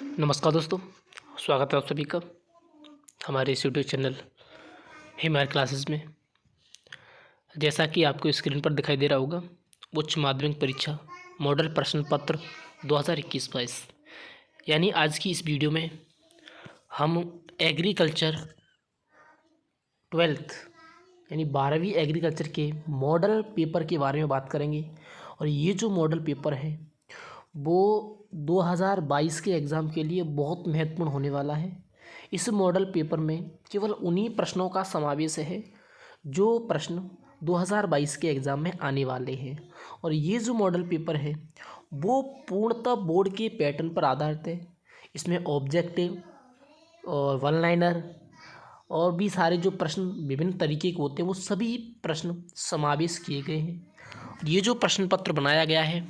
नमस्कार दोस्तों, स्वागत है आप सभी का हमारे इस यूट्यूब चैनल हिमायर क्लासेस में। जैसा कि आपको स्क्रीन पर दिखाई दे रहा होगा, उच्च माध्यमिक परीक्षा मॉडल प्रश्न पत्र 2021-22 यानी आज की इस वीडियो में हम एग्रीकल्चर 12th यानी 12वीं एग्रीकल्चर के मॉडल पेपर के बारे में बात करेंगे। और ये जो मॉडल पेपर है वो 2022 के एग्ज़ाम के लिए बहुत महत्वपूर्ण होने वाला है। इस मॉडल पेपर में केवल उन्हीं प्रश्नों का समावेश है जो प्रश्न 2022 के एग्ज़ाम में आने वाले हैं। और ये जो मॉडल पेपर है वो पूर्णतः बोर्ड के पैटर्न पर आधारित है। इसमें ऑब्जेक्टिव और वन लाइनर और भी सारे जो प्रश्न विभिन्न तरीके के होते हैं वो सभी प्रश्न समावेश किए गए हैं। ये जो प्रश्न पत्र बनाया गया है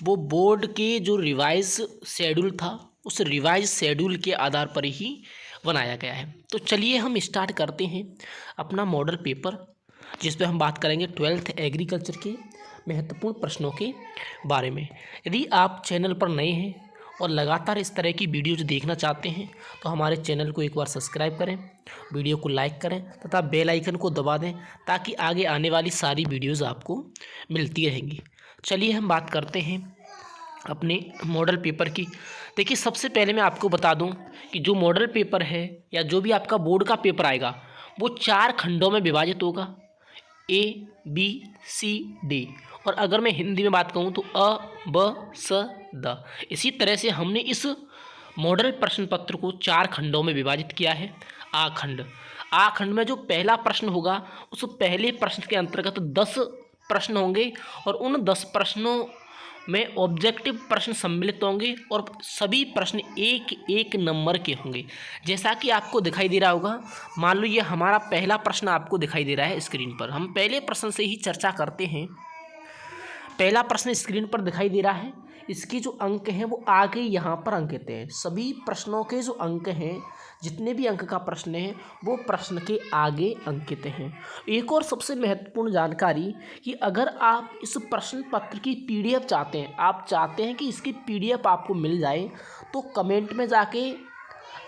वो बोर्ड के जो रिवाइज शेड्यूल था उस रिवाइज शेड्यूल के आधार पर ही बनाया गया है। तो चलिए हम स्टार्ट करते हैं अपना मॉडल पेपर, जिस पे हम बात करेंगे 12th एग्रीकल्चर के महत्वपूर्ण प्रश्नों के बारे में। यदि आप चैनल पर नए हैं और लगातार इस तरह की वीडियोज देखना चाहते हैं तो हमारे चैनल को एक बार सब्सक्राइब करें, वीडियो को लाइक करें तथा बेल आइकन को दबा दें ताकि आगे आने वाली सारी वीडियोज़ आपको मिलती रहेंगी। चलिए हम बात करते हैं अपने मॉडल पेपर की। देखिए, सबसे पहले मैं आपको बता दूं कि जो मॉडल पेपर है या जो भी आपका बोर्ड का पेपर आएगा वो 4 खंडों में विभाजित होगा, A, B, C, D। और अगर मैं हिंदी में बात कहूँ तो अ, ब, स, द। इसी तरह से हमने इस मॉडल प्रश्न पत्र को 4 खंडों में विभाजित किया है। आ खंड में जो पहला प्रश्न होगा उस पहले प्रश्न के अंतर्गत 10 प्रश्न होंगे और उन 10 प्रश्नों में ऑब्जेक्टिव प्रश्न सम्मिलित होंगे और सभी प्रश्न एक एक नंबर के होंगे। जैसा कि आपको दिखाई दे रहा होगा, मान लो ये हमारा पहला प्रश्न आपको दिखाई दे रहा है स्क्रीन पर। हम पहले प्रश्न से ही चर्चा करते हैं। पहला प्रश्न स्क्रीन पर दिखाई दे रहा है, इसके जो अंक हैं वो आगे यहाँ पर अंकित हैं। सभी प्रश्नों के जो अंक हैं, जितने भी अंक का प्रश्न है वो प्रश्न के आगे अंकित हैं। एक और सबसे महत्वपूर्ण जानकारी कि अगर आप इस प्रश्न पत्र की पीडीएफ चाहते हैं, आप चाहते हैं कि इसकी पीडीएफ आपको मिल जाए, तो कमेंट में जाके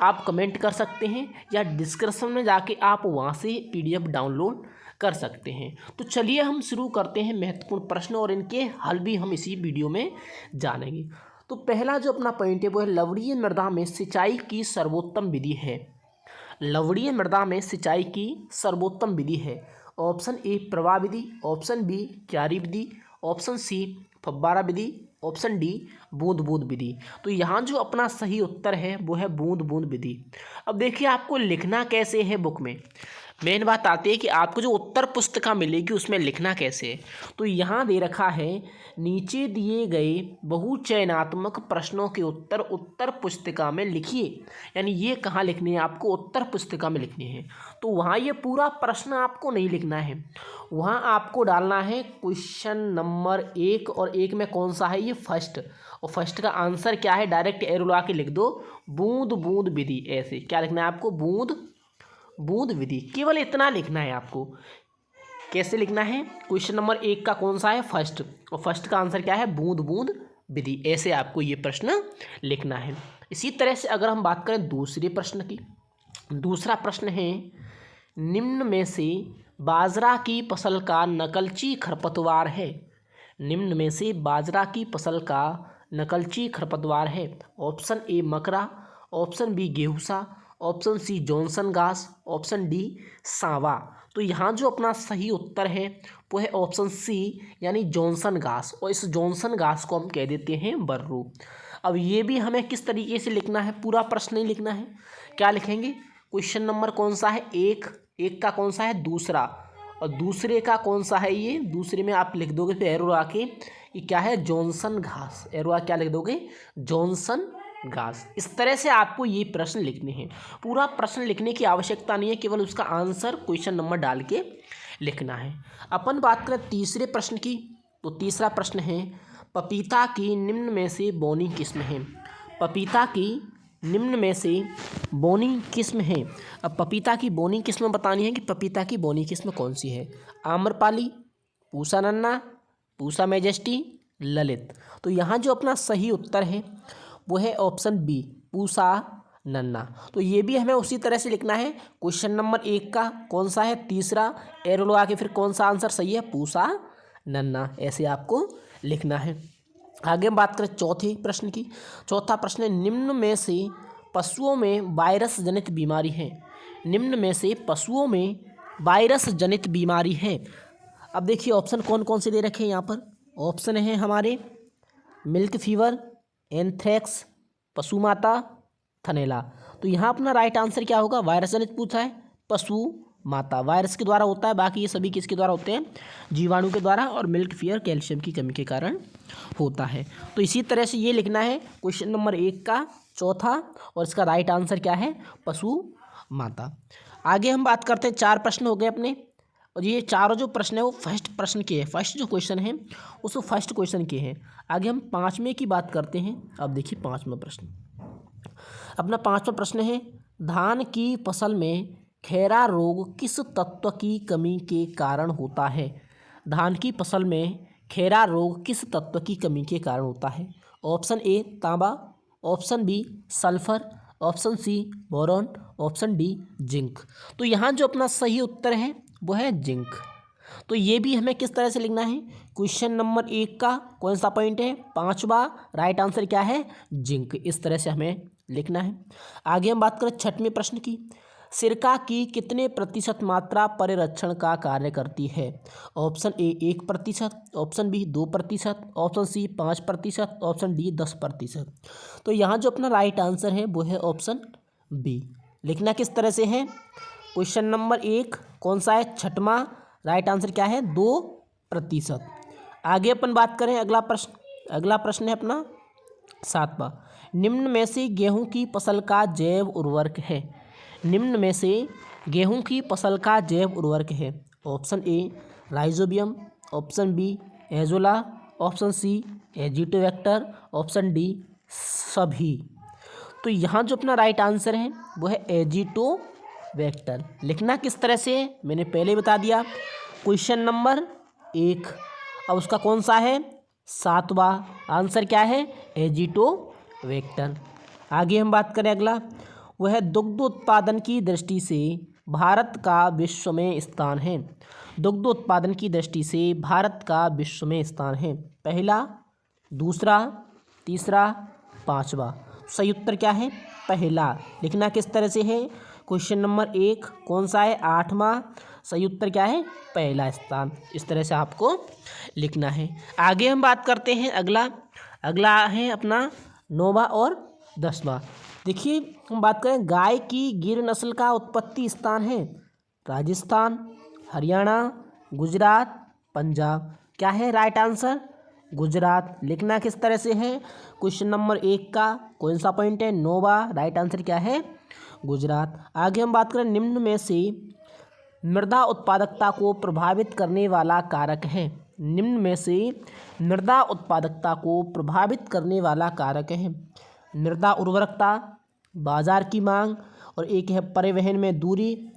आप कमेंट कर सकते हैं या डिस्क्रिप्शन में जाके आप वहाँ से पीडीएफ डाउनलोड कर सकते हैं। तो चलिए हम शुरू करते हैं महत्वपूर्ण प्रश्न और इनके हल भी हम इसी वीडियो में जानेंगे। तो पहला जो अपना पॉइंट है वो है लवणीय मृदा में सिंचाई की सर्वोत्तम विधि है। लवणीय मृदा में सिंचाई की सर्वोत्तम विधि है। ऑप्शन ए प्रवाह विधि, ऑप्शन बी क्यारी विधि, ऑप्शन सी फव्वारा विधि, ऑप्शन डी बूंद बूंद विधि। तो यहाँ जो अपना सही उत्तर है वो है बूंद बूंद विधि। अब देखिए आपको लिखना कैसे है बुक में, मेन बात आती है कि आपको जो उत्तर पुस्तिका मिलेगी उसमें लिखना कैसे है। तो यहाँ दे रखा है, नीचे दिए गए बहुचयनात्मक प्रश्नों के उत्तर उत्तर पुस्तिका में लिखिए। यानी ये कहाँ लिखने हैं आपको, उत्तर पुस्तिका में लिखने हैं। तो वहाँ ये पूरा प्रश्न आपको नहीं लिखना है, वहाँ आपको डालना है क्वेश्चन नंबर 1 और 1 में कौन सा है, ये फर्स्ट। और फर्स्ट का आंसर क्या है, डायरेक्ट एरो लगा के लिख दो, बूंद बूंद विधि। ऐसे क्या लिखना है आपको, बूंद बूंद विधि। केवल इतना लिखना है आपको। कैसे लिखना है, क्वेश्चन नंबर 1 का कौन सा है, फर्स्ट, और फर्स्ट का आंसर क्या है, बूंद बूंद विधि। ऐसे आपको ये प्रश्न लिखना है। इसी तरह से अगर हम बात करें दूसरे प्रश्न की, दूसरा प्रश्न है, निम्न में से बाजरा की फसल का नकलची खरपतवार है। निम्न में से बाजरा की फसल का नकलची खरपतवार है। ऑप्शन ए मकरा, ऑप्शन बी गेहूसा, ऑप्शन सी जॉनसन घास, ऑप्शन डी सांवा। तो यहाँ जो अपना सही उत्तर है वो है ऑप्शन सी यानी जॉनसन घास। और इस जॉनसन घास को हम कह देते हैं बर्रू। अब ये भी हमें किस तरीके से लिखना है, पूरा प्रश्न नहीं लिखना है। क्या लिखेंगे, क्वेश्चन नंबर कौन सा है, एक का कौन सा है, दूसरा, और दूसरे का कौन सा है, ये दूसरे में आप लिख दोगे फिर एरो आके ये क्या है, जॉनसन घास। एरो क्या लिख दोगे, जॉनसन घास। इस तरह से आपको ये प्रश्न लिखने हैं। पूरा प्रश्न लिखने की आवश्यकता नहीं है, केवल उसका आंसर क्वेश्चन नंबर डाल के लिखना है। अपन बात करें तीसरे प्रश्न की, तो तीसरा प्रश्न है, पपीता की निम्न में से बौनी किस्म है। पपीता की निम्न में से बौनी किस्म है। अब पपीता की बौनी किस्म बतानी है कि पपीता की बौनी किस्म कौन सी है, आम्रपाली, पूसा नन्ना, पूसा मैजेस्टी, ललित। तो यहाँ जो अपना सही उत्तर है वो है ऑप्शन बी पूसा नन्ना। तो ये भी हमें उसी तरह से लिखना है। क्वेश्चन नंबर 1 का कौन सा है, तीसरा एरो लगा के फिर कौन सा आंसर सही है, पूसा नन्ना, ऐसे आपको लिखना है। आगे हम बात करें चौथे प्रश्न की। चौथा प्रश्न है, निम्न में से पशुओं में वायरस जनित बीमारी है। निम्न में से पशुओं में वायरस जनित बीमारी है। अब देखिए ऑप्शन कौन कौन से दे रखे हैं यहाँ पर। ऑप्शन है हमारे मिल्क फीवर, एंथ्रेक्स, पशु माता, थनैला। तो यहाँ अपना राइट आंसर क्या होगा, वायरस जनित पूछा है, पशु माता वायरस के द्वारा होता है, बाकी ये सभी किसके द्वारा होते हैं, जीवाणु के द्वारा, और मिल्क फीवर कैल्शियम की कमी के कारण होता है। तो इसी तरह से ये लिखना है क्वेश्चन नंबर 1 का चौथा, और इसका राइट आंसर क्या है, पशु माता। आगे हम बात करते हैं, 4 प्रश्न हो गए अपने, और ये चारों जो प्रश्न है वो फर्स्ट प्रश्न के हैं, फर्स्ट जो क्वेश्चन है उस फर्स्ट क्वेश्चन के हैं। आगे हम 5वें की बात करते हैं। अब देखिए 5वां प्रश्न, अपना 5वां प्रश्न है, धान की फसल में खैरा रोग किस तत्व की कमी के कारण होता है। धान की फसल में खैरा रोग किस तत्व की कमी के कारण होता है। ऑप्शन ए तांबा, option B sulphur, option C boron, option D zinc. तो यहाँ जो अपना सही उत्तर है वो है जिंक। तो ये भी हमें किस तरह से लिखना है, क्वेश्चन नंबर 1 का कौन सा पॉइंट है, 5वां, राइट आंसर क्या है, जिंक। इस तरह से हमें लिखना है। आगे हम बात करें 6वें प्रश्न की। सिरका की कितने प्रतिशत मात्रा परिरक्षण का कार्य करती है। Option A 1%, option B 2%, option C 5%, option D 10%। तो यहाँ जो अपना राइट आंसर है वो है ऑप्शन बी। लिखना किस तरह से है, क्वेश्चन नंबर 1 कौन सा है, 6वां, राइट आंसर क्या है, 2%। आगे अपन बात करें अगला प्रश्न है अपना 7वां। निम्न में से गेहूं की फसल का जैव उर्वरक है। निम्न में से गेहूं की फसल का जैव उर्वरक है। Option A rhizobium, option B azolla, option C azotobacter, option D सभी। तो यहाँ जो अपना राइट आंसर है वो है एजिटोवेक्टर। लिखना किस तरह से है मैंने पहले बता दिया, क्वेश्चन नंबर 1, अब उसका कौन सा है, 7वां, आंसर क्या है, एजिटोवेक्टर। आगे हम बात करें अगला, वह दुग्ध उत्पादन की दृष्टि से भारत का विश्व में स्थान है। दुग्ध उत्पादन की दृष्टि से भारत का विश्व में स्थान है, पहला, दूसरा, तीसरा, 5वां। सही उत्तर क्या है, पहला। लिखना किस तरह से है, क्वेश्चन नंबर 1 कौन सा है, 8वां, सही उत्तर क्या है, पहला स्थान। इस तरह से आपको लिखना है। आगे हम बात करते हैं अगला है अपना 9वां और 10वां। देखिए हम बात करें, गाय की गिर नस्ल का उत्पत्ति स्थान है राजस्थान, हरियाणा, गुजरात, पंजाब। क्या है राइट आंसर, गुजरात। लिखना किस तरह से है, क्वेश्चन नंबर 1 का कौन सा पॉइंट है, 9वां, राइट आंसर क्या है, गुजरात। आगे हम बात करें, निम्न में से मृदा उत्पादकता को प्रभावित करने वाला कारक है। निम्न में से मृदा उत्पादकता को प्रभावित करने वाला कारक है मृदा उर्वरकता, बाजार की मांग, और एक है परिवहन में दूरी,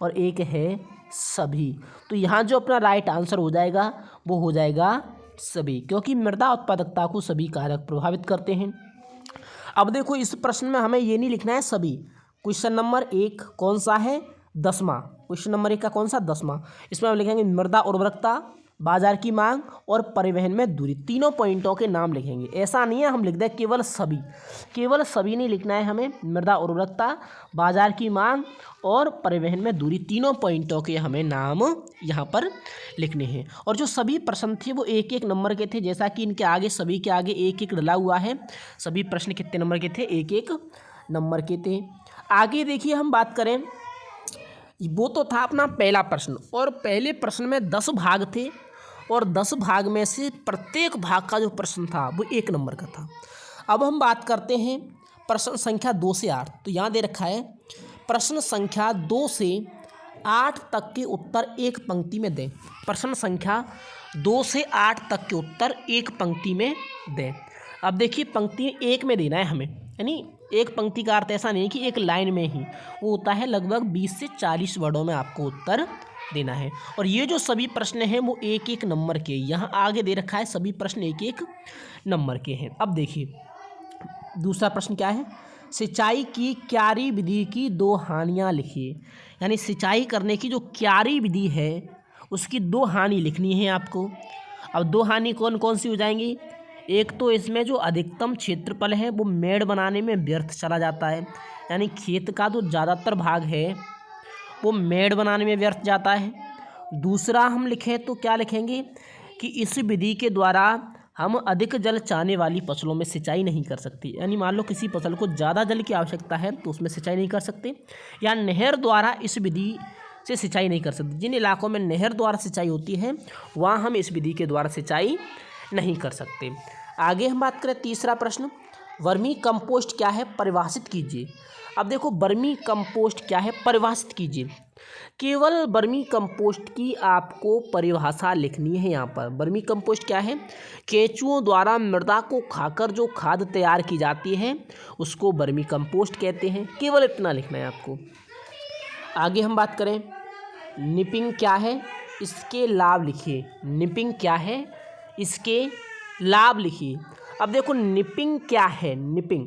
और एक है सभी। तो यहाँ जो अपना राइट आंसर हो जाएगा वो हो जाएगा सभी, क्योंकि मृदा उत्पादकता को सभी कारक प्रभावित करते हैं। अब देखो इस प्रश्न में हमें ये नहीं लिखना है सभी। क्वेश्चन नंबर 1 कौन सा है, 10वां। क्वेश्चन नंबर 1 का कौन सा, 10वां। इसमें हम लिखेंगे मृदा उर्वरकता, बाजार की मांग और परिवहन में दूरी, तीनों पॉइंटों के नाम लिखेंगे। ऐसा नहीं है हम लिख दें केवल सभी नहीं लिखना है हमें। मृदा उर्वरकता, बाजार की मांग और परिवहन में दूरी, तीनों पॉइंटों के हमें नाम यहाँ पर लिखने हैं। और जो सभी प्रश्न थे वो 1-1 नंबर के थे, जैसा कि इनके आगे सभी के आगे 1-1 डला हुआ है। सभी प्रश्न कितने नंबर के थे, 1-1 नंबर के थे। आगे देखिए हम बात करें, वो तो था अपना पहला प्रश्न, और पहले प्रश्न में 10 भाग थे, और 10 भाग में से प्रत्येक भाग का जो प्रश्न था वो 1 नंबर का था। अब हम बात करते हैं प्रश्न संख्या 2 से 8। तो यहाँ दे रखा है, प्रश्न संख्या 2 से 8 तक के उत्तर एक पंक्ति में दें। प्रश्न संख्या 2 से 8 तक के उत्तर एक पंक्ति में दें। अब देखिए पंक्ति एक में देना है हमें, यानी एक पंक्ति का अर्थ ऐसा नहीं कि एक लाइन में ही, वो होता है लगभग 20 से 40 वर्डों में आपको उत्तर देना है। और ये जो सभी प्रश्न हैं वो एक एक नंबर के, यहाँ आगे दे रखा है सभी प्रश्न एक एक नंबर के हैं। अब देखिए दूसरा प्रश्न क्या है, सिंचाई की क्यारी विधि की 2 हानियाँ लिखिए। यानी सिंचाई करने की जो क्यारी विधि है उसकी 2 हानि लिखनी है आपको। अब 2 हानि कौन कौन सी हो जाएंगी, एक तो इसमें जो अधिकतम क्षेत्रफल है वो मेड़ बनाने में व्यर्थ चला जाता है, यानी खेत का जो ज़्यादातर भाग है वो मेड़ बनाने में व्यर्थ जाता है। दूसरा हम लिखें तो क्या लिखेंगे कि इस विधि के द्वारा हम अधिक जल चाहने वाली फसलों में सिंचाई नहीं कर सकते। यानी मान लो किसी फसल को ज़्यादा जल की आवश्यकता है तो उसमें सिंचाई नहीं कर सकते, या नहर द्वारा इस विधि से सिंचाई नहीं कर सकते। जिन इलाकों में नहर द्वारा सिंचाई होती है वहाँ हम इस विधि के द्वारा सिंचाई नहीं कर सकते। आगे हम बात करें तीसरा प्रश्न, वर्मी कंपोस्ट क्या है परिभाषित कीजिए। अब देखो वर्मी कंपोस्ट क्या है परिभाषित कीजिए। केवल वर्मी कंपोस्ट की आपको परिभाषा लिखनी है। यहाँ पर वर्मी कंपोस्ट क्या है, केंचुओं द्वारा मृदा को खाकर जो खाद तैयार की जाती है उसको वर्मी कंपोस्ट कहते हैं। केवल इतना लिखना है आपको। आगे हम बात करें निपिंग क्या है, इसके लाभ लिखिए। निपिंग क्या है, इसके लाभ लिखिए। अब देखो निपिंग क्या है, निपिंग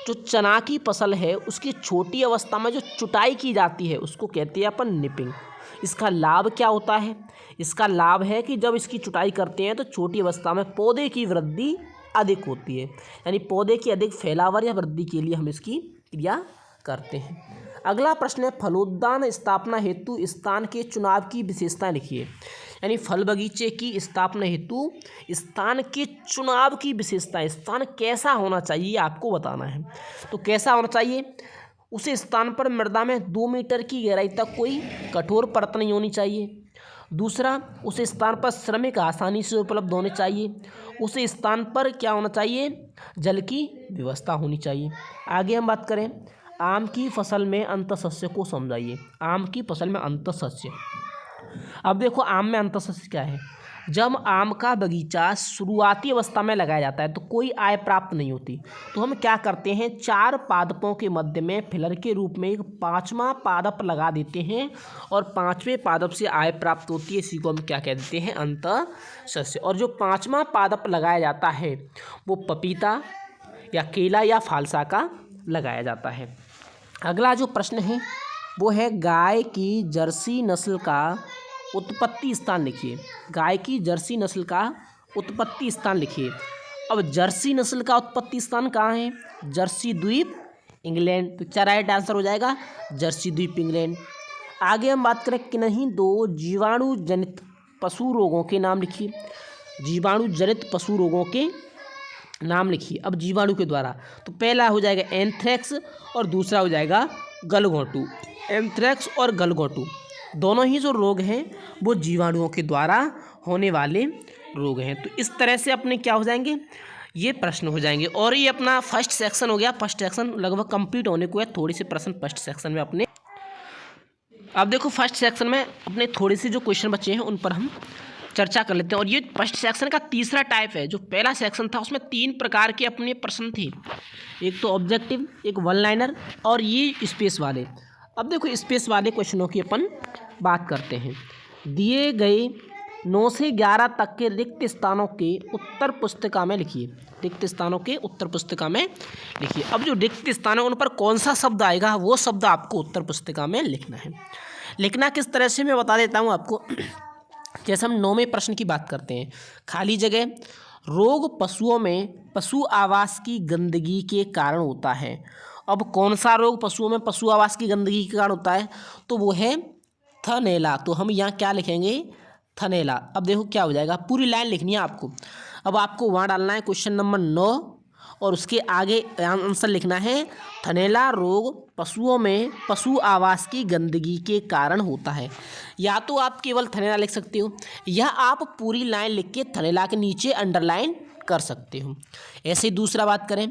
जो चना की फसल है उसकी छोटी अवस्था में जो चुटाई की जाती है उसको कहते हैं अपन निपिंग। इसका लाभ क्या होता है, इसका लाभ है कि जब इसकी चुटाई करते हैं तो छोटी अवस्था में पौधे की वृद्धि अधिक होती है, यानी पौधे की अधिक फैलावर या वृद्धि के लिए हम इसकी क्रिया करते हैं। अगला प्रश्न है फलोद्यान स्थापना हेतु स्थान के चुनाव की विशेषताएं लिखिए। यानी फल बगीचे की स्थापना हेतु स्थान के चुनाव की विशेषताएं, स्थान कैसा होना चाहिए आपको बताना है। तो कैसा होना चाहिए, उस स्थान पर मृदा में 2 मीटर की गहराई तक कोई कठोर परत नहीं होनी चाहिए। दूसरा, उस स्थान पर श्रमिक आसानी से उपलब्ध होने चाहिए। उस स्थान पर क्या होना चाहिए, जल की व्यवस्था होनी चाहिए। आगे हम बात करें आम की फसल में अंतःसस्य को समझाइए। आम की फसल में अंतःसस्य, अब देखो आम में अंतःसस्य क्या है, जब आम का बगीचा शुरुआती अवस्था में लगाया जाता है तो कोई आय प्राप्त नहीं होती, तो हम क्या करते हैं 4 पादपों के मध्य में फिलर के रूप में एक 5वां पादप लगा देते हैं और 5वें पादप से आय प्राप्त होती है। इसी को हम क्या कह देते हैं, अंतःसस्य। और जो 5वां पादप लगाया जाता है वो पपीता या केला या फालसा का लगाया जाता है। अगला जो प्रश्न है वो है गाय की जर्सी नस्ल का उत्पत्ति स्थान लिखिए। गाय की जर्सी नस्ल का उत्पत्ति स्थान लिखिए। अब जर्सी नस्ल का उत्पत्ति स्थान कहाँ है, जर्सी द्वीप इंग्लैंड। तो क्या राइट आंसर हो जाएगा, जर्सी द्वीप इंग्लैंड। आगे हम बात करें किन्हीं 2 जीवाणु जनित पशु रोगों के नाम लिखिए। जीवाणु जनित पशु रोगों के नाम लिखिए। अब जीवाणु के द्वारा तो पहला हो जाएगा एंथ्रेक्स और दूसरा हो जाएगा गलघोंटू। एंथ्रेक्स और गलघोंटू दोनों ही जो रोग हैं वो जीवाणुओं के द्वारा होने वाले रोग हैं। तो इस तरह से अपने क्या हो जाएंगे, ये प्रश्न हो जाएंगे। और ये अपना फर्स्ट सेक्शन हो गया। फर्स्ट सेक्शन लगभग कंप्लीट होने को है। थोड़ी से प्रश्न फर्स्ट सेक्शन में अपने, अब देखो फर्स्ट सेक्शन में अपने थोड़े से जो क्वेश्चन बचे हैं उन पर हम चर्चा कर लेते हैं। और ये फर्स्ट सेक्शन का तीसरा टाइप है। जो पहला सेक्शन था उसमें 3 प्रकार के अपने प्रश्न थे, एक तो ऑब्जेक्टिव, एक वन लाइनर और ये स्पेस वाले। अब देखो स्पेस वाले क्वेश्चनों की अपन बात करते हैं। दिए गए 9 से 11 तक के रिक्त स्थानों के उत्तर पुस्तिका में लिखिए। रिक्त स्थानों के उत्तर पुस्तिका में लिखिए। अब जो रिक्त स्थान है उन पर कौन सा शब्द आएगा वो शब्द आपको उत्तर पुस्तिका में लिखना है। लिखना किस तरह से मैं बता देता हूँ आपको। जैसे हम 9वें प्रश्न की बात करते हैं, खाली जगह, रोग पशुओं में पशु आवास की गंदगी के कारण होता है। अब कौन सा रोग पशुओं में पशु आवास की गंदगी के कारण होता है, तो वो है थनैला। तो हम यहाँ क्या लिखेंगे, थनैला। अब देखो क्या हो जाएगा, पूरी लाइन लिखनी है आपको। अब आपको वहाँ डालना है क्वेश्चन नंबर 9 और उसके आगे आंसर लिखना है थनैला रोग पशुओं में पशु आवास की गंदगी के कारण होता है। या तो आप केवल थनैला लिख सकते हो या आप पूरी लाइन लिख के थनैला के नीचे अंडरलाइन कर सकते हो। ऐसे दूसरा बात करें,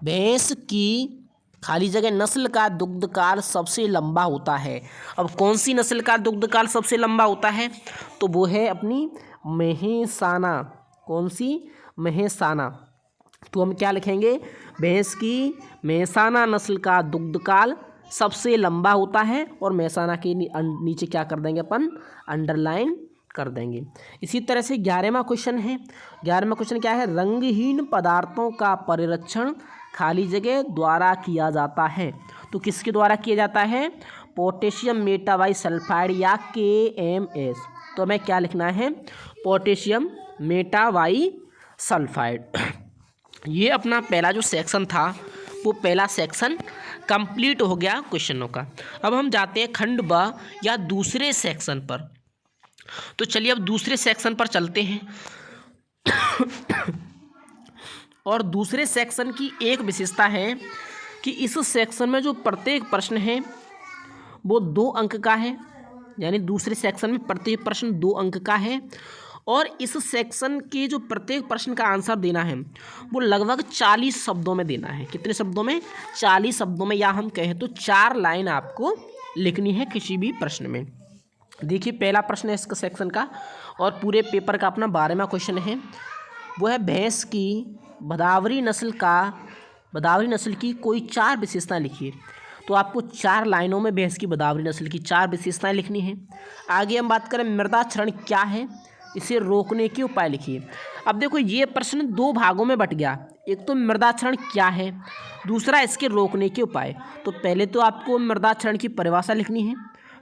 भैंस की खाली जगह नस्ल का दुग्धकाल सबसे लंबा होता है। अब कौन सी नस्ल का दुग्धकाल सबसे लंबा होता है, तो वो है अपनी मेहसाना। कौन सी, मेहसाना। तो हम क्या लिखेंगे, भैंस की मेहसाना नस्ल का दुग्धकाल सबसे लंबा होता है, और मेहसाना के नीचे क्या कर देंगे अपन, अंडरलाइन कर देंगे। इसी तरह से 11वां क्वेश्चन है। 11वां क्वेश्चन क्या है, रंगहीन पदार्थों का परिरक्षण खाली जगह द्वारा किया जाता है। तो किसके द्वारा किया जाता है, पोटेशियम मेटाबाइसल्फाइड या KMS। तो हमें क्या लिखना है, पोटेशियम मेटाबाइसल्फाइड। ये अपना पहला जो सेक्शन था वो पहला सेक्शन कंप्लीट हो गया क्वेश्चनों का। अब हम जाते हैं खंड ब या दूसरे सेक्शन पर। तो चलिए अब दूसरे सेक्शन पर चलते हैं। और दूसरे सेक्शन की एक विशेषता है कि इस सेक्शन में जो प्रत्येक प्रश्न है वो 2 अंक का है, यानी दूसरे सेक्शन में प्रत्येक प्रश्न 2 अंक का है। और इस सेक्शन के जो प्रत्येक प्रश्न का आंसर देना है वो लगभग 40 शब्दों में देना है। कितने शब्दों में, 40 शब्दों में, या हम कहें तो 4 लाइन आपको लिखनी है किसी भी प्रश्न में। देखिए पहला प्रश्न है इस सेक्शन का, और पूरे पेपर का अपना 12वां क्वेश्चन है। वो है भैंस की भदावरी नस्ल की कोई 4 विशेषताएं लिखिए। तो आपको 4 लाइनों में भैंस की भदावरी नस्ल की 4 विशेषताएं लिखनी है। आगे हम बात करें मृदा क्षरण क्या है, इसे रोकने के उपाय लिखिए। अब देखो ये प्रश्न 2 भागों में बट गया, एक तो मृदा क्षरण क्या है, दूसरा इसके रोकने के उपाय। तो पहले तो आपको मृदा क्षरण की परिभाषा लिखनी है,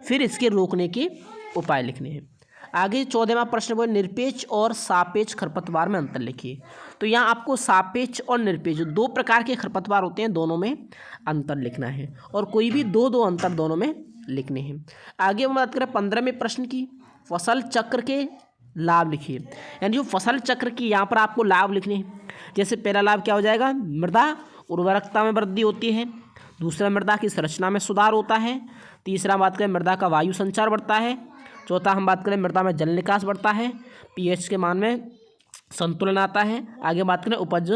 फिर इसके रोकने के उपाय लिखने हैं। आगे 14वां प्रश्न वो निरपेक्ष और सापेक्ष खरपतवार में अंतर लिखिए। तो यहाँ आपको सापेक्ष और निरपेक्ष 2 प्रकार के खरपतवार होते हैं, दोनों में अंतर लिखना है, और कोई भी 2 अंतर दोनों में लिखने हैं। आगे हम बात करें 15वें प्रश्न की, फसल चक्र के लाभ लिखिए। यानी जो फसल चक्र की यहाँ पर आपको लाभ लिखने हैं। जैसे पहला लाभ क्या हो जाएगा, मृदा उर्वरकता में वृद्धि होती है, दूसरा मृदा की संरचना में सुधार होता है, तीसरा बात करें मृदा का वायु संचार बढ़ता है, चौथा हम बात करें मृदा में जल निकास बढ़ता है, pH के मान में संतुलन आता है, आगे बात करें उपज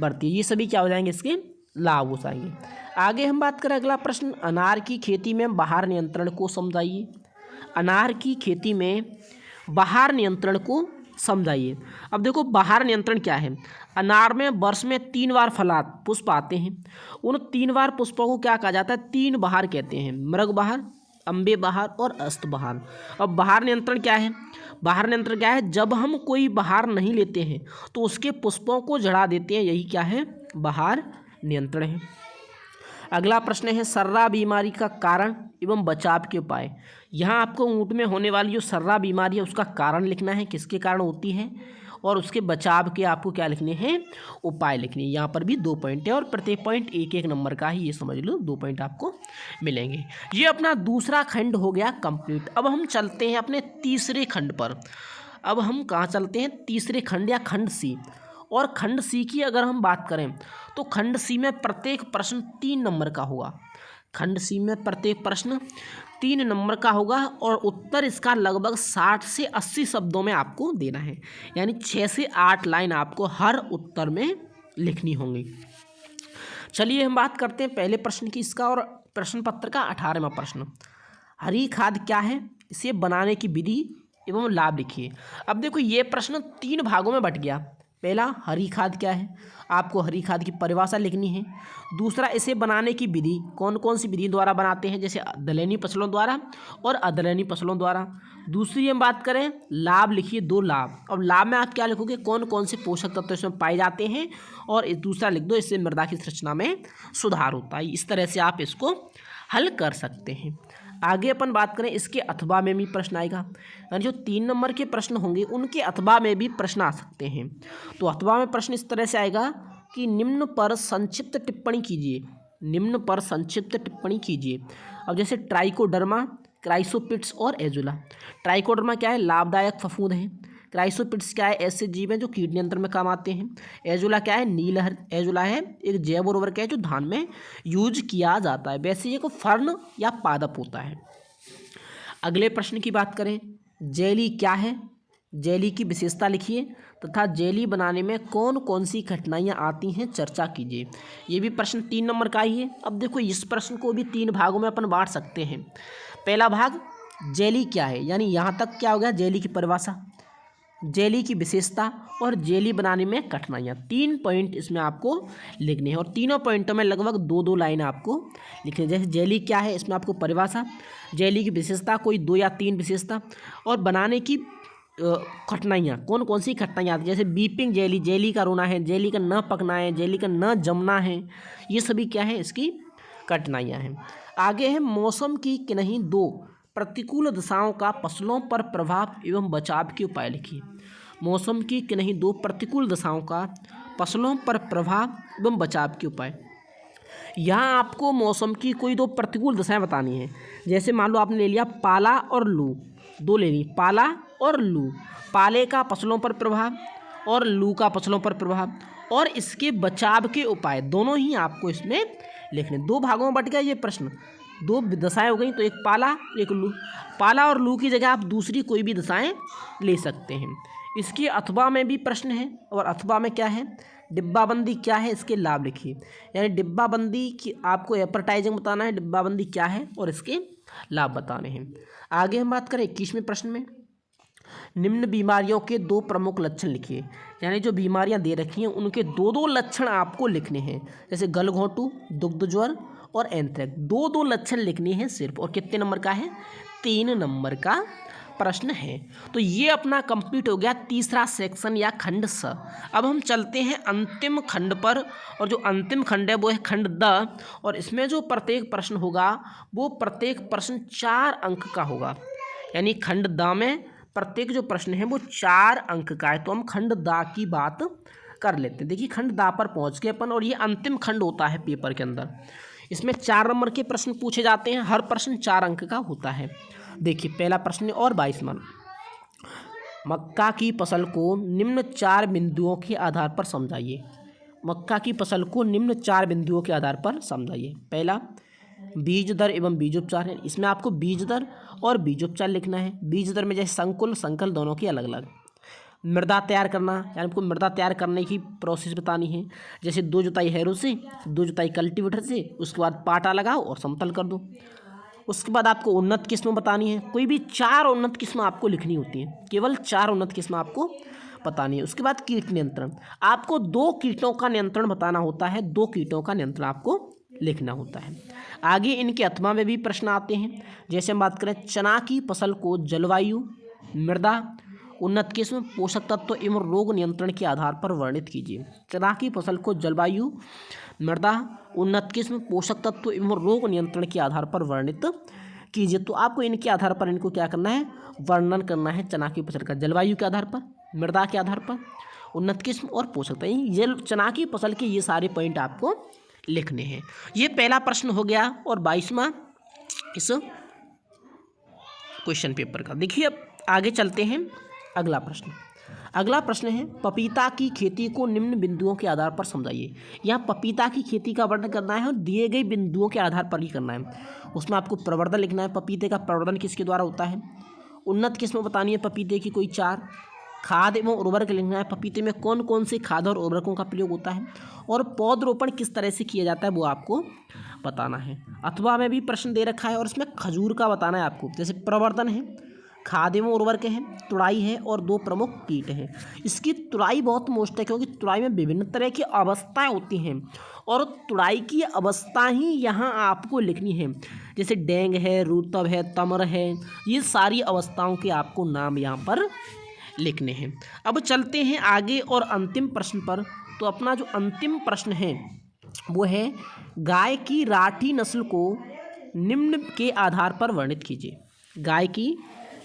बढ़ती है। ये सभी क्या हो जाएंगे, इसके लाभ हो जाएंगे। आगे हम बात करें अगला प्रश्न, अनार की खेती में बाहर नियंत्रण को समझाइए। अनार की खेती में बाहर नियंत्रण को समझाइए। अब देखो बाहर नियंत्रण क्या है, अनार में वर्ष में 3 बार फलात पुष्प आते हैं, उन 3 बार पुष्पों को क्या कहा जाता है, 3 बहार कहते हैं, मृग बहार, अम्बे बहार और अस्त बहार। अब बाहर नियंत्रण क्या है, बाहर नियंत्रण क्या है, जब हम कोई बहार नहीं लेते हैं तो उसके पुष्पों को झड़ा देते हैं, यही क्या है, बाहर नियंत्रण है। अगला प्रश्न है सर्रा बीमारी का कारण एवं बचाव के उपाय। यहाँ आपको ऊँट में होने वाली जो सर्रा बीमारी है उसका कारण लिखना है, किसके कारण होती है, और उसके बचाव के आपको क्या लिखने हैं, उपाय लिखने हैं। यहाँ पर भी 2 पॉइंट है, और प्रत्येक पॉइंट 1-1 नंबर का ही, ये समझ लो 2 पॉइंट आपको मिलेंगे। ये अपना दूसरा खंड हो गया कंप्लीट। अब हम चलते हैं अपने तीसरे खंड पर। अब हम कहाँ चलते हैं, तीसरे खंड या खंड सी। और खंड सी की अगर हम बात करें तो खंड सी में प्रत्येक प्रश्न 3 नंबर का होगा। खंड सी में प्रत्येक प्रश्न 3 नंबर का होगा, और उत्तर इसका लगभग 60 से 80 शब्दों में आपको देना है, यानी 6 से 8 लाइन आपको हर उत्तर में लिखनी होंगी। चलिए हम बात करते हैं पहले प्रश्न की इसका, और प्रश्न पत्र का 18वां प्रश्न, हरी खाद क्या है, इसे बनाने की विधि एवं लाभ लिखिए। अब देखो ये प्रश्न 3 भागों में बट गया। पहला हरी खाद क्या है, आपको हरी खाद की परिभाषा लिखनी है। दूसरा इसे बनाने की विधि, कौन कौन सी विधि द्वारा बनाते हैं, जैसे दलहनी फसलों द्वारा और अदलहनी फसलों द्वारा। दूसरी हम बात करें लाभ लिखिए, 2 लाभ। अब लाभ में आप क्या लिखोगे, कौन कौन से पोषक तत्व इसमें पाए जाते हैं, और दूसरा लिख दो इससे मृदा की संरचना में सुधार होता है। इस तरह से आप इसको हल कर सकते हैं। आगे अपन बात करें इसके अथवा में भी प्रश्न आएगा, यानी जो 3 नंबर के प्रश्न होंगे उनके अथवा में भी प्रश्न आ सकते हैं। तो अथवा में प्रश्न इस तरह से आएगा कि निम्न पर संक्षिप्त टिप्पणी कीजिए, निम्न पर संक्षिप्त टिप्पणी कीजिए। अब जैसे ट्राइकोडर्मा, क्राइसोपिट्स और एजुला। ट्राइकोडर्मा क्या है, लाभदायक फफूंद है। क्राइसोपिट्स क्या है, ऐसे जीव हैं जो कीट नियंत्रण में काम आते हैं। एजुला क्या है, नीलहर एजुला है, एक जैव उर्वरक है जो धान में यूज किया जाता है। वैसे ये को फर्न या पादप होता है। अगले प्रश्न की बात करें, जेली क्या है, जेली की विशेषता लिखिए तथा जेली बनाने में कौन कौन सी कठिनाइयाँ आती हैं चर्चा कीजिए। ये भी प्रश्न 3 नंबर का ही है। अब देखो इस प्रश्न को भी 3 भागों में अपन बांट सकते हैं। पहला भाग जेली क्या है, यानी यहाँ तक क्या हो गया, जेली की परिभाषा, जेली की विशेषता और जेली बनाने में कठिनाइयाँ। 3 पॉइंट इसमें आपको लिखने हैं और तीनों पॉइंटों में लगभग 2-2 लाइन आपको लिखनी है। जैसे जेली क्या है, इसमें आपको परिभाषा, जेली की विशेषता कोई 2 या 3 विशेषता, और बनाने की कठिनाइयाँ, कौन कौन सी कठिनाइयाँ आती है, जैसे बीपिंग जेली, जेली का रोना है, जेली का न पकना है, जेली का न जमना है, ये सभी क्या है इसकी कठिनाइयाँ हैं। आगे है मौसम की किन्हीं 2 प्रतिकूल दशाओं का फसलों पर प्रभाव एवं बचाव के उपाय लिखिए। मौसम की किन्हीं 2 प्रतिकूल दशाओं का फसलों पर प्रभाव एवं बचाव के उपाय। यहाँ आपको मौसम की कोई 2 प्रतिकूल दशाएं बतानी है। जैसे मान लो आपने ले लिया पाला और लू, 2 ले ली, पाला और लू। पाले का फसलों पर प्रभाव और लू का फसलों पर प्रभाव और इसके बचाव के उपाय, दोनों ही आपको इसमें लिखने। 2 भागों में बट गया ये प्रश्न, 2 दशाएं हो गई, तो एक पाला एक लू। पाला और लू की जगह आप दूसरी कोई भी दशाएं ले सकते हैं। इसके अथवा में भी प्रश्न है, और अथवा में क्या है, डिब्बाबंदी क्या है, इसके लाभ लिखिए। यानी डिब्बाबंदी की आपको एडवर्टाइजिंग बताना है, डिब्बाबंदी क्या है और इसके लाभ बताने हैं। आगे हम बात करें 21वें प्रश्न में, निम्न बीमारियों के 2 प्रमुख लक्षण लिखिए। यानी जो बीमारियां दे रखी हैं उनके 2-2 लक्षण आपको लिखने हैं। जैसे गलघोंटू, दुग्ध ज्वर और एंथ्रेक्स, 2-2 लक्षण लिखने हैं सिर्फ। और कितने नंबर का है, 3 नंबर का प्रश्न है। तो ये अपना कंप्लीट हो गया तीसरा सेक्शन या खंड स। अब हम चलते हैं अंतिम खंड पर, और जो अंतिम खंड है वो है खंड द, और इसमें जो प्रत्येक प्रश्न होगा वो प्रत्येक प्रश्न 4 अंक का होगा। यानी खंड द में प्रत्येक जो प्रश्न है वो 4 अंक का है। तो हम खंड द की बात कर लेते हैं। देखिए खंड द पर पहुंच गए अपन, और ये अंतिम खंड होता है पेपर के अंदर। इसमें 4 नंबर के प्रश्न पूछे जाते हैं, हर प्रश्न 4 अंक का होता है। देखिए पहला प्रश्न और 22वां, मक्का की फसल को निम्न 4 बिंदुओं के आधार पर समझाइए। मक्का की फसल को निम्न 4 बिंदुओं के आधार पर समझाइए। पहला, बीज दर एवं बीजोपचार है। इसमें आपको बीज दर और बीजोपचार लिखना है। बीज दर में जैसे संकुल संकल दोनों की अलग अलग। मृदा तैयार करना, यानी आपको मृदा तैयार करने की प्रोसेस बतानी है। जैसे 2 जुताई हैरो से, 2 जुताई कल्टीवेटर से, उसके बाद पाटा लगाओ और समतल कर दो। उसके बाद आपको उन्नत किस्में बतानी है। कोई भी 4 उन्नत किस्में आपको लिखनी होती हैं, केवल 4 उन्नत किस्में आपको बतानी है। उसके बाद कीट नियंत्रण, आपको 2 कीटों का नियंत्रण बताना होता है, 2 कीटों का नियंत्रण आपको लिखना होता है। आगे इनके अथवा में भी प्रश्न आते हैं। जैसे हम बात करें चना की फसल को जलवायु, मृदा, उन्नत किस्म, पोषक तत्व एवं रोग नियंत्रण के आधार पर वर्णित कीजिए। चना की फसल को जलवायु, मृदा, उन्नत किस्म, पोषक तत्व एवं रोग नियंत्रण के आधार पर वर्णित कीजिए। तो आपको इनके आधार पर इनको क्या करना है, वर्णन करना है चना की फसल का। जलवायु के आधार पर, मृदा के आधार पर, उन्नत किस्म और पोषक तत्व, ये चना की फसल के ये सारे पॉइंट आपको लिखने हैं। ये पहला प्रश्न हो गया और 22वां इस क्वेश्चन पेपर का। देखिए अब आगे चलते हैं। अगला प्रश्न है पपीता की खेती को निम्न बिंदुओं के आधार पर समझाइए। यहाँ पपीता की खेती का वर्णन करना है और दिए गए बिंदुओं के आधार पर ही करना है। उसमें आपको प्रवर्धन लिखना है, पपीते का प्रवर्धन किसके द्वारा होता है। उन्नत किस्म बतानी है पपीते की कोई 4। खाद एवं उर्वरक लिखना है, पपीते में कौन कौन से खाद और उर्वरकों का प्रयोग होता है। और पौधरोपण किस तरह से किया जाता है वो आपको बताना है। अथवा में भी प्रश्न दे रखा है और इसमें खजूर का बताना है आपको। जैसे प्रवर्धन है, खाद एवं उर्वरक है, तुड़ाई है और 2 प्रमुख कीट हैं। इसकी तुड़ाई बहुत मोस्ट है, क्योंकि तुड़ाई में विभिन्न तरह की अवस्थाएं होती हैं और तुड़ाई की अवस्था ही यहाँ आपको लिखनी है। जैसे डेंग है, रुतब है, तमर है, ये सारी अवस्थाओं के आपको नाम यहाँ पर लिखने हैं। अब चलते हैं आगे और अंतिम प्रश्न पर। तो अपना जो अंतिम प्रश्न है वो है गाय की राठी नस्ल को निम्न के आधार पर वर्णित कीजिए। गाय की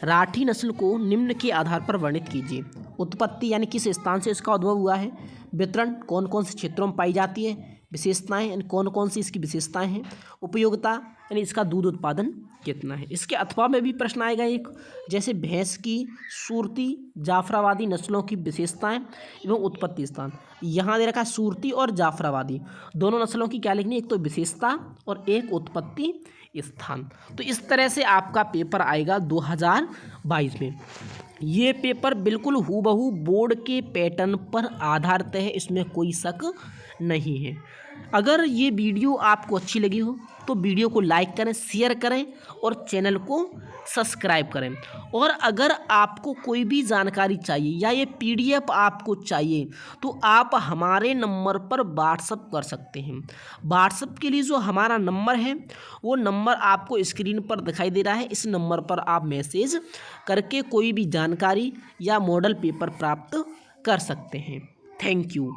राठी नस्ल को निम्न के आधार पर वर्णित कीजिए। उत्पत्ति यानी किस स्थान से इसका उद्भव हुआ है। वितरण कौन कौन से क्षेत्रों में पाई जाती है। विशेषताएं यानी कौन कौन सी इसकी विशेषताएं हैं। उपयोगिता यानी इसका दूध उत्पादन कितना है। इसके अथवा में भी प्रश्न आएगा एक, जैसे भैंस की सूरती जाफराबादी नस्लों की विशेषताएं एवं उत्पत्ति स्थान। यहाँ दे रखा है सूरती और जाफराबादी, दोनों नस्लों की क्या लिखनी है, एक तो विशेषता और एक उत्पत्ति स्थान। तो इस तरह से आपका पेपर आएगा 2022 में। ये पेपर बिल्कुल हूबहू बोर्ड के पैटर्न पर आधारित है, इसमें कोई शक नहीं है। अगर ये वीडियो आपको अच्छी लगी हो तो वीडियो को लाइक करें, शेयर करें और चैनल को सब्सक्राइब करें। और अगर आपको कोई भी जानकारी चाहिए या ये PDF आपको चाहिए तो आप हमारे नंबर पर व्हाट्सअप कर सकते हैं। व्हाट्सअप के लिए जो हमारा नंबर है वो नंबर आपको स्क्रीन पर दिखाई दे रहा है। इस नंबर पर आप मैसेज करके कोई भी जानकारी या मॉडल पेपर प्राप्त कर सकते हैं। Thank you.